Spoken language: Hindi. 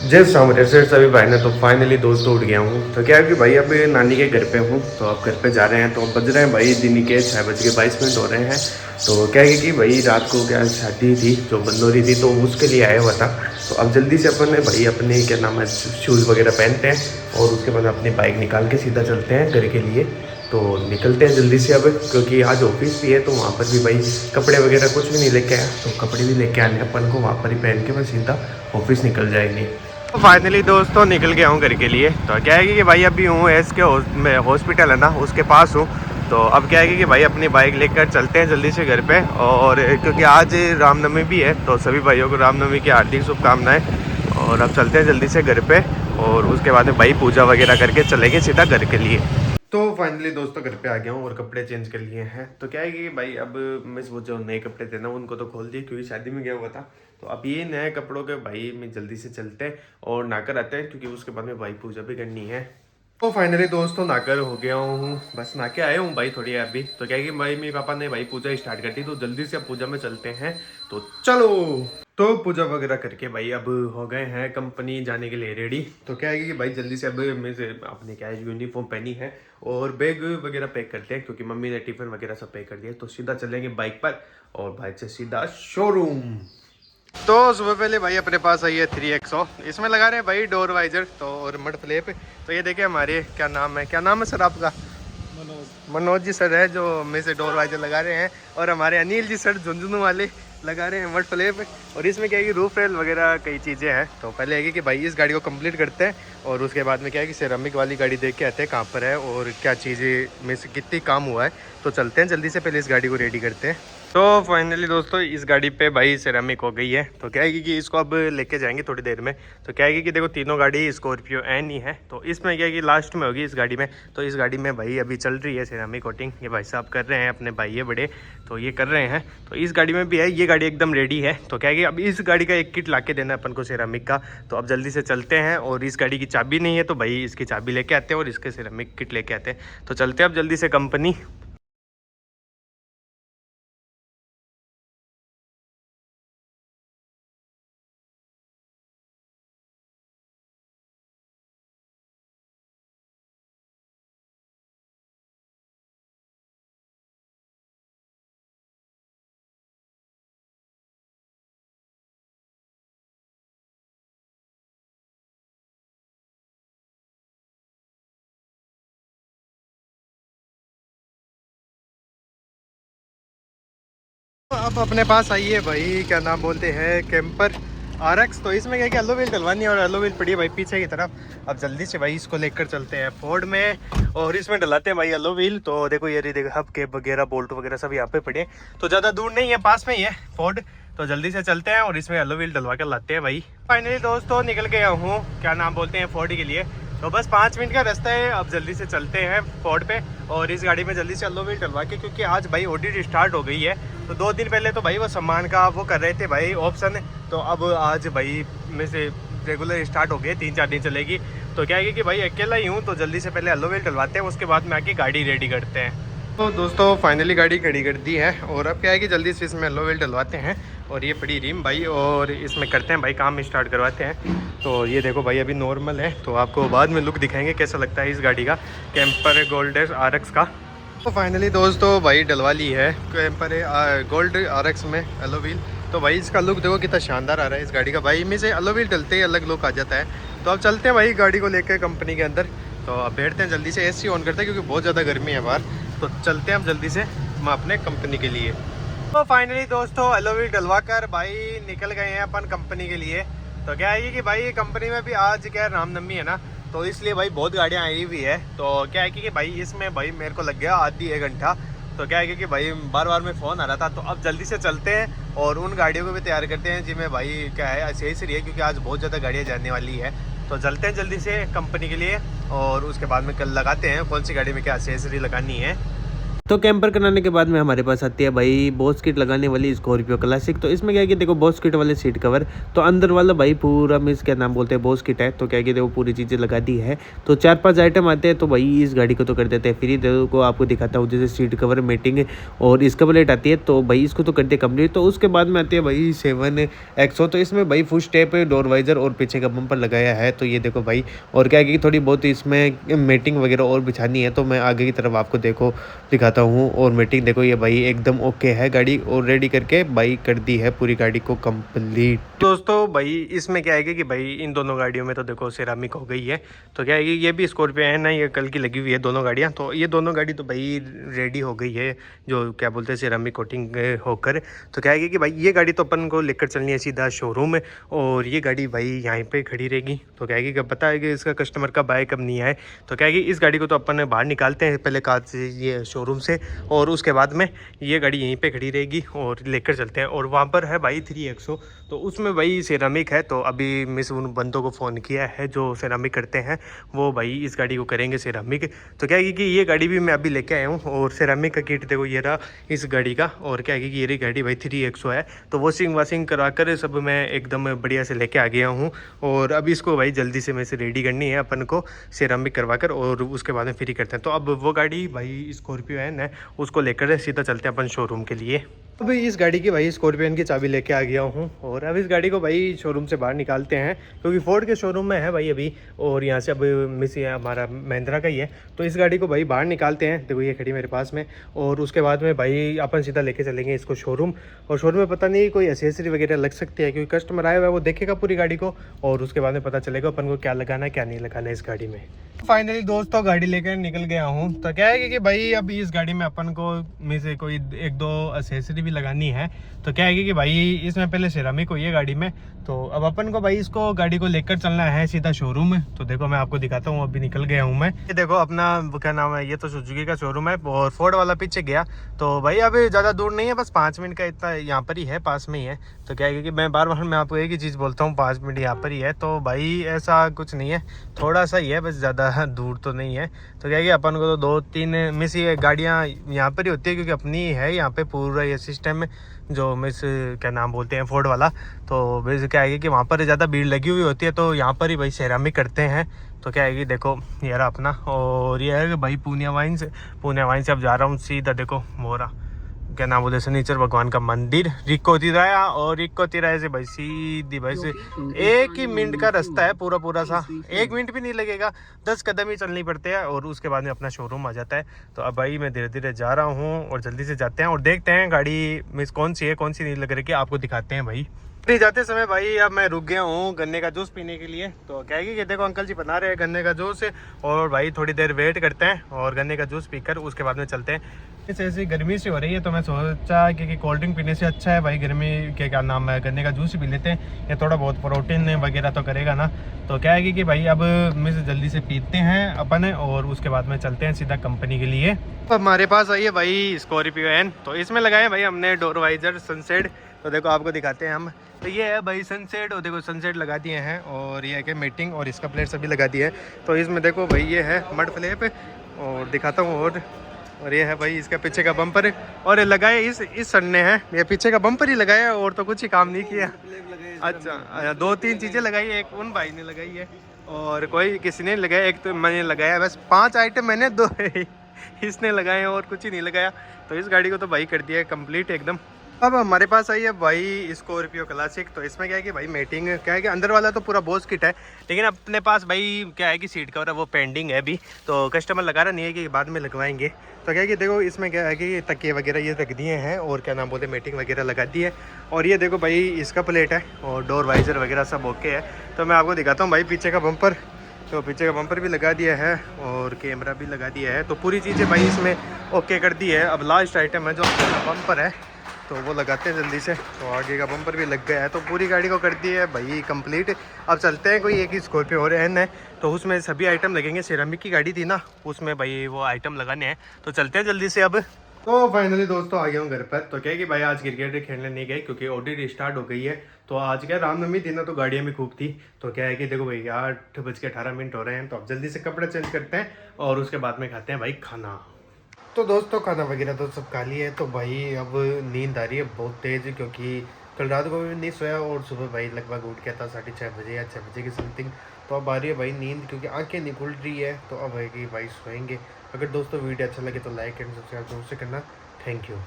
जस्ट अमृतसर सभी भाई ने तो फाइनली दोस्तों उठ गया हूँ। तो क्या है कि भाई अब नानी के घर पे हूँ, तो अब घर पे जा रहे हैं। तो अब बज रहे हैं भाई दिन के 6:22 हो रहे हैं। तो क्या है कि भाई रात को क्या शादी थी जो बंद हो रही थी, तो उसके लिए आया हुआ था। तो अब जल्दी से अपन भाई अपने क्या नाम है शूज़ वगैरह पहनते हैं और उसके बाद अपनी बाइक निकाल के सीधा चलते हैं घर के लिए। तो निकलते हैं जल्दी से अब, क्योंकि आज ऑफिस भी है तो वहाँ पर भी भाई कपड़े वगैरह कुछ भी नहीं लेके आया, तो कपड़े भी लेके आने अपन को, वहाँ पर ही पहन के बस सीधा ऑफिस निकल जाएंगे। तो फाइनली दोस्तों निकल गया हूँ घर के लिए। तो क्या है कि भाई अभी हूँ एस के हॉस्पिटल है ना, उसके पास हूँ। तो अब क्या है कि भाई अपनी बाइक लेकर चलते हैं जल्दी से घर पे। और क्योंकि आज रामनवमी भी है, तो सभी भाइयों को रामनवमी की हार्दिक शुभकामनाएं। और अब चलते हैं जल्दी से घर पे, और उसके बाद में भाई पूजा वगैरह करके चलेंगे सीधा घर के लिए। तो फाइनली दोस्तों घर पे आ गया हूँ और कपड़े चेंज कर लिए हैं। तो क्या है कि भाई अब मैं वो जो नए कपड़े थे ना उनको तो खोल दिए, क्योंकि शादी में गया हुआ था। तो अब ये नए कपड़ों के भाई में जल्दी से चलते हैं और नहाकर आते हैं, क्योंकि उसके बाद में भाई पूजा भी करनी है। तो फाइनली दोस्तों नहाकर हो गया हूँ, बस नहा के आए हूँ भाई थोड़ी अभी। तो क्या है कि भाई मेरे पापा ने भाई पूजा स्टार्ट कर दी, तो जल्दी से अब पूजा में चलते हैं। तो चलो। तो पूजा वगैरह करके भाई अब हो गए हैं कंपनी जाने के लिए रेडी। तो क्या है कि भाई जल्दी से अब मैं से अपने क्या है यूनिफॉर्म पहनी है और बैग वगैरह पैक करते हैं, क्योंकि मम्मी ने टिफिन वगैरह सब पैक कर दिया। तो सीधा चलेंगे बाइक पर और बाइक से सीधा शोरूम। तो सुबह पहले भाई अपने पास आई है 3XO, इसमें लगा रहे हैं भाई डोर वाइजर तो और मड फ्लैप। तो ये देखिए हमारे क्या नाम है सर आपका? मनोज जी सर है जो में से डोर वाइजर लगा रहे हैं, और हमारे अनिल जी सर झुंझुनू वाले लगा रहे हैं मड फ्लैप। और इसमें क्या है कि रूफ रेल वगैरह कई चीज़ें हैं। तो पहले है कि भाई इस गाड़ी को कंप्लीट करते हैं, और उसके बाद में क्या है कि सेरामिक वाली गाड़ी देख के आते हैं कहाँ पर है और क्या चीज़ें में से कितनी काम हुआ है। तो चलते हैं जल्दी से, पहले इस गाड़ी को रेडी करते हैं। तो फाइनली दोस्तों इस गाड़ी पे भाई सेरामिक हो गई है। तो क्या है कि इसको अब लेके जाएंगे थोड़ी देर में। तो क्या है कि देखो तीनों गाड़ी स्कॉर्पियो एन ही है, तो इसमें क्या है कि लास्ट में होगी इस गाड़ी में। तो इस गाड़ी में भाई अभी चल रही है सेरामिक कोटिंग, ये भाई साहब कर रहे हैं, अपने भाई है बड़े, तो ये कर रहे हैं। तो इस गाड़ी में भी है, ये गाड़ी एकदम रेडी है। तो क्या है कि अब इस गाड़ी का एक किट ला के देना है अपन को सेरामिक का। तो अब जल्दी से चलते हैं, और इस गाड़ी की चाबी नहीं है तो भाई इसकी चाबी लेके आते हैं और इसके सेरामिक किट लेके आते हैं। तो चलते हैं अब जल्दी से कंपनी। अब अपने पास आई है भाई क्या नाम बोलते हैं कैंपर RX। तो इसमें क्या है कि एलो व्हील डलवानी है, और एलो व्हील पड़ी है भाई पीछे की तरफ। अब जल्दी से भाई इसको लेकर चलते हैं फोर्ड में, और इसमें डलाते हैं भाई एलो व्हील। तो देखो ये देखो हब के वगैरह बोल्ट वगैरह सब यहाँ पे पड़े हैं। तो ज़्यादा दूर नहीं है, पास में ही है फोर्ड। तो जल्दी से चलते हैं और इसमें एलो व्हील डलवा कर लाते हैं भाई। फाइनली दोस्तों निकल गया हूँ क्या नाम बोलते हैं फोर्ड के लिए। तो बस 5 मिनट का रास्ता है, अब जल्दी से चलते हैं फोर्ड पे, और इस गाड़ी में जल्दी से एलो व्हील डलवा के, क्योंकि आज भाई ऑडिट स्टार्ट हो गई है। तो 2 दिन पहले तो भाई वो सामान का वो कर रहे थे भाई ऑप्शन, तो अब आज भाई में से रेगुलर स्टार्ट हो गए, 3-4 दिन चलेगी। तो क्या है कि भाई अकेला ही हूँ, तो जल्दी से पहले एलो व्हील डलवाते हैं, उसके बाद में आके गाड़ी रेडी करते हैं। तो दोस्तों फाइनली गाड़ी खड़ी कर दी है, और अब क्या है कि जल्दी से इसमें एलो व्हील डलवाते हैं, और ये पड़ी रिम भाई, और इसमें करते हैं भाई काम स्टार्ट करवाते हैं। तो ये देखो भाई अभी नॉर्मल है, तो आपको बाद में लुक दिखाएंगे कैसा लगता है इस गाड़ी का, कैंपर गोल्ड RX का। तो फाइनली दोस्तों भाई डलवा ली है कैंपर गोल्ड RX में एलो व्हील। तो भाई इसका लुक देखो कितना शानदार आ रहा है इस गाड़ी का भाई, में से एलो व्हील डलते ही अलग लुक आ जाता है। तो अब चलते हैं भाई गाड़ी को लेकर कंपनी के अंदर। तो अब बैठते हैं जल्दी से, AC ऑन करते हैं क्योंकि बहुत ज़्यादा गर्मी है बाहर। तो चलते हैं हम जल्दी से हम अपने कंपनी के लिए। तो फाइनली दोस्तों एलो व्हील डलवा कर भाई निकल गए हैं अपन कंपनी के लिए। तो क्या है कि भाई कंपनी में भी आज क्या रामनवमी है ना, तो इसलिए भाई बहुत गाड़ियाँ आई हुई है। तो क्या है कि भाई इसमें भाई मेरे को लग गया आधी 1 घंटा। तो क्या है कि भाई बार बार में फ़ोन आ रहा था, तो अब जल्दी से चलते हैं और उन गाड़ियों को भी तैयार करते हैं जिनमें भाई क्या है एक्सेसरी है, क्योंकि आज बहुत ज़्यादा गाड़ियाँ जाने वाली है। तो चलते हैं जल्दी से कंपनी के लिए, और उसके बाद में कल लगाते हैं कौन सी गाड़ी में क्या एक्सेसरी लगानी है। तो कैंपर कराने के बाद में हमारे पास आती है भाई बॉस किट लगाने वाली स्कॉर्पियो क्लासिक। तो इसमें क्या है कि देखो बॉस किट वाले सीट कवर, तो अंदर वाला भाई पूरा मिस क्या नाम बोलते हैं बॉस किट है। तो क्या है कि देखो पूरी चीज़ें लगा दी है। तो 4-5 आइटम आते हैं, तो भाई इस गाड़ी को तो कर देते हैं फ्री। देखो आपको दिखाता हूँ, जैसे सीट कवर, मेटिंग और इसका प्लेट आती है, तो भाई इसको तो करते कंप्लीट। तो उसके बाद में आती है भाई 7X। तो इसमें भाई फुल स्टेप डोर वाइजर और पीछे का बम्पर लगाया है। तो ये देखो भाई, और क्या है कि थोड़ी बहुत इसमें मेटिंग वगैरह और बिछानी है, तो मैं आगे की तरफ आपको देखो दिखाता हूँ। और मीटिंग देखो ये भाई एकदम ओके है, गाड़ी और रेडी करके भाई कर दी है पूरी गाड़ी को कंप्लीट। दोस्तों भाई इसमें क्या है कि भाई इन दोनों गाड़ियों में तो देखो सिरामिक हो गई है। तो क्या है कि ये भी स्कॉर्पियो है ना, ये कल की लगी हुई है दोनों गाड़ियाँ। तो ये दोनों गाड़ी तो भाई रेडी हो गई है, जो क्या बोलते हैं सिरामिक कोटिंग होकर। तो क्या है कि भाई ये गाड़ी तो अपन को लेकर चलनी है सीधा शोरूम में, और ये गाड़ी भाई यहाँ पे खड़ी रहेगी। तो क्या है कि पता है कि इसका कस्टमर कब आए कब नहीं आए। तो क्या है कि इस गाड़ी को तो अपन बाहर निकालते हैं पहले कार से, ये शोरूम से, और उसके बाद में ये गाड़ी यहीं पे खड़ी रहेगी और लेकर चलते हैं। और वहाँ पर है भाई 3XO, तो उसमें भाई सिरामिक है। तो अभी मिस उन बंदों को फ़ोन किया है जो सिरामिक करते हैं, वो भाई इस गाड़ी को करेंगे सिरामिक। तो क्या है कि ये गाड़ी भी मैं अभी लेके आया हूँ, और सिरामिक का किट देखो ये रहा इस गाड़ी का। और क्या है कि ये गाड़ी भाई 3XO है। तो वॉशिंग वाशिंग करा कर सब मैं एकदम बढ़िया से लेके आ गया हूँ। और अब इसको भाई जल्दी से मैं से रेडी करनी है अपन को सिरामिक करवा कर, और उसके बाद में फ्री करते हैं। तो अब वो गाड़ी भाई स्कॉर्पियो है, उसको लेकर सीधा चलते हैं अपन शोरूम के लिए। अभी इस गाड़ी की भाई स्कॉर्पियन की चाबी लेके आ गया हूँ, और अब इस गाड़ी को भाई शोरूम से बाहर निकालते हैं, क्योंकि फोर्ड के शोरूम में है भाई अभी, और यहाँ से अब मिस ये हमारा महिंद्रा का ही है। तो इस गाड़ी को भाई बाहर निकालते हैं, देखो ये खड़ी मेरे पास में। और उसके बाद में भाई अपन सीधा लेके चलेंगे इसको शोरूम। और शोरूम में पता नहीं कोई एसेसरी वगैरह लग सकती है, क्योंकि कस्टमर आया हुआ है, वो देखेगा पूरी गाड़ी को, और उसके बाद में पता चलेगा अपन को क्या लगाना है क्या नहीं लगाना है इस गाड़ी में। फाइनली दोस्तों गाड़ी लेकर निकल गया हूँ। तो क्या है कि भाई अभी इस गाड़ी में अपन को में से कोई 1-2 एसेसरी भी लगानी है। तो क्या है कि भाई इसमें पहले सिरामिक हुई है गाड़ी में, तो अब अपन को भाई इसको गाड़ी को लेकर चलना है सीधा शोरूम में। तो देखो मैं आपको दिखाता हूँ, अभी निकल गया हूँ मैं। ये देखो अपना क्या नाम है, ये तो सुजुकी का शोरूम है, और फोर्ड वाला पीछे गया। तो भाई अभी ज़्यादा दूर नहीं है, बस 5 मिनट का इतना यहाँ पर ही है, पास में ही है। तो क्या है कि मैं बार बार मैं आपको एक ही चीज़ बोलता हूँ, 5 मिनट यहाँ पर ही है। तो भाई ऐसा कुछ नहीं है, थोड़ा सा ही है, बस ज़्यादा दूर तो नहीं है। तो क्या है कि अपन को तो 2-3 मिस ये गाड़ियाँ यहाँ पर ही होती है, क्योंकि अपनी है यहाँ पे पूरा ये सिस्टम जो मिस क्या नाम बोलते हैं फोर्ड वाला। तो वैसे क्या है कि वहाँ पर ज़्यादा भीड़ लगी हुई होती है, तो यहाँ पर ही भाई सिरामिक करते हैं। तो क्या है कि देखो ये रहा अपना, और ये है कि भाई पूनिया वाइन से अब जा रहा हूँ सीधा, देखो मोरा क्या नाम बोलते शनिचर भगवान का मंदिर, रिको तिराया। और रिको तिराया से भाई सीधी भाई से 1 ही मिनट का रास्ता है, पूरा सा 1 मिनट भी नहीं लगेगा, 10 कदम ही चलनी पड़ते हैं, और उसके बाद में अपना शोरूम आ जाता है। तो अब भाई मैं धीरे धीरे जा रहा हूँ, और जल्दी से जाते हैं और देखते हैं गाड़ी मिस कौन सी है कौन सी नहीं लग रही, आपको दिखाते हैं भाई। जाते समय भाई अब मैं रुक गया हूँ गन्ने का जूस पीने के लिए। तो क्या है कि देखो अंकल जी बना रहे हैं गन्ने का जूस, और भाई थोड़ी देर वेट करते हैं और गन्ने का जूस पीकर उसके बाद में चलते हैं। ऐसी गर्मी से हो रही है, तो मैं सोचा कि कोल्ड ड्रिंक पीने से अच्छा है भाई गर्मी के क्या नाम है गन्ने का जूस ही पी लेते हैं, ये थोड़ा बहुत प्रोटीन वगैरह तो करेगा ना। तो क्या है कि भाई अब मैं से जल्दी से पीते हैं अपन, और उसके बाद में चलते हैं सीधा कंपनी के लिए। तो हमारे पास आई है भाई स्कॉर्पियो एन, तो इसमें लगाए भाई हमने डोर वाइजर सनसेट। तो देखो आपको दिखाते हैं हम, तो ये है भाई सनसेट, और देखो सनसेट लगा दिए हैं, और ये है कि मीटिंग और इसका प्लेट सभी लगा दिए हैं। तो इसमें देखो भाई ये है मड फ्लैप, और दिखाता हूँ, और ये है भाई इसका पीछे का बम्पर, और ये लगाया इस सन ने है, ये पीछे का बम्पर ही लगाया, और तो कुछ ही काम नहीं किया। अच्छा 2-3 चीज़ें लगाई है, एक उन भाई ने लगाई है और कोई किसी ने लगाया, एक तो मैंने लगाया, बस 5 आइटम मैंने 2 इसने लगाए हैं और कुछ ही नहीं लगाया। तो इस गाड़ी को तो भाई कर दिया है कंप्लीट एकदम। अब हमारे पास आई है भाई स्कॉर्पियो क्लासिक। तो इसमें क्या है कि भाई मेटिंग क्या है कि अंदर वाला तो पूरा बॉस किट है, लेकिन अपने पास भाई क्या है कि सीट कवर है वो पेंडिंग है अभी, तो कस्टमर लगा रहा नहीं है कि बाद में लगवाएंगे। तो क्या है कि देखो इसमें क्या है कि तकिए वगैरह ये रख दिए हैं, और क्या नाम बोलते हैं मेटिंग वगैरह लगा दी है। और ये देखो भाई इसका प्लेट है, और डोर वाइजर वगैरह सब ओके है। तो मैं आपको दिखाता हूँ भाई पीछे का बम्पर, तो पीछे का बम्पर भी लगा दिया है, और कैमरा भी लगा दिया है। तो पूरी चीज़ें भाई इसमें ओके कर दी है। अब लास्ट आइटम है जो बम्पर है, तो वो लगाते हैं जल्दी से। तो आगे का बम्पर भी लग गया है, तो पूरी गाड़ी को कर दी है भाई कंप्लीट। अब चलते हैं, कोई एक ही स्कॉर्पियो और एन है, तो उसमें सभी आइटम लगेंगे। सिरामिक की गाड़ी थी ना, उसमें भाई वो आइटम लगाने हैं, तो चलते हैं जल्दी से अब। तो फाइनली दोस्तों आ गया हूँ घर पर। तो क्या है कि भाई आज क्रिकेट खेलने नहीं गए, क्योंकि ऑलरेडी स्टार्ट हो गई है। तो आज क्या रामनवमी थी ना, तो गाड़ियाँ भी खूब थी। तो क्या है कि देखो भाई 8:18 हो रहे हैं, तो अब जल्दी से कपड़े चेंज करते हैं, और उसके बाद में खाते हैं भाई खाना। तो दोस्तों खाना वगैरह तो सब खा लिया है, तो भाई अब नींद आ रही है बहुत तेज़, क्योंकि कल रात को भी नहीं सोया और सुबह भाई लगभग उठ गया था 6:30 या 6 बजे की समथिंग। तो अब आ रही है भाई नींद, क्योंकि आंखें नहीं खुल रही है, तो अब है कि भाई सोएंगे। अगर दोस्तों वीडियो अच्छा लगे तो लाइक एंड सब्सक्राइब जरूर से करना। Thank you.